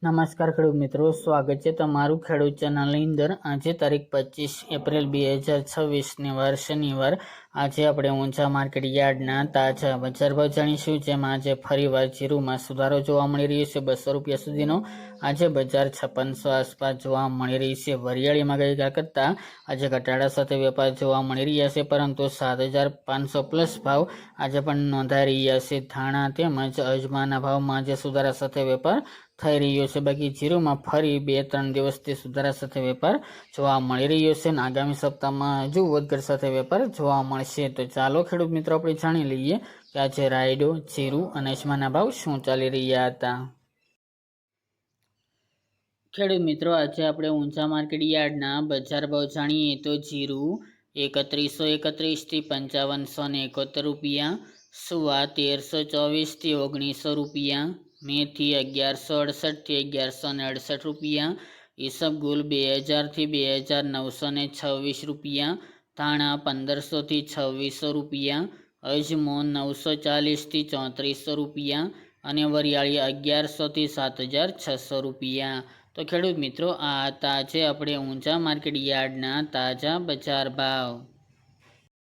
નમસ્કાર ખેડૂત મિત્રો, સ્વાગત છે તમારું ખેડૂત ચેનલની અંદર। આજે તારીખ 25 એપ્રિલ 2026 વાર શનિવાર। આજે આપણે ઊંઝા માર્કેટ યાર્ડના તાજા બજાર ભાવ જાણીશું, જેમાં આજે ફરીવાર જીરુમાં સુધારો જોવા મળી રહ્યો છે 200 રૂપિયા સુધીનો। આજે બજાર 5600 આસપાસ જોવા મળી રહી છે। વરિયાળીમાં ગઈકાલ કરતાં આજે ઘટાડા સાથે વેપાર જોવા મળી રહ્યા છે, પરંતુ 7500 પ્લસ ભાવ આજે પણ નોંધાઈ રહ્યા છે। ધાણા તેમજ અજમાના ભાવમાં આજે સુધારા સાથે વેપાર થઈ રહ્યો છે। બાકી જીરુમાં ફરી 2-3 દિવસથી સુધારા સાથે વેપાર જોવા મળી રહ્યો છે અને આગામી સપ્તાહમાં હજુ વધઘટ સાથે વેપાર જોવા મળશે। તો ચાલો ખેડૂત મિત્રો આપણે જાણી લઈએ કે આજે રાયડો, જીરું અને અજમાના ભાવ શું ચાલી રહ્યા હતા। ખેડૂત મિત્રો, આજે આપણે ઊંઝા માર્કેટ યાર્ડના બજાર ભાવ જાણીએ તો જીરું 3131 થી 5571 રૂપિયા, સુવા 1324 થી 1900 રૂપિયા, મેથી 1168 થી 1168 રૂપિયા, ઈસબગુલ 2000 થી 2926 રૂપિયા, ધાણા 1500 થી 2600 રૂપિયા, અજમો 940 થી 3400 રૂપિયા અને વરિયાળી 1100 થી 7600 રૂપિયા। તો ખેડૂત મિત્રો, આ હતા આજે આપણે ઊંઝા માર્કેટ યાર્ડના તાજા બજાર ભાવ।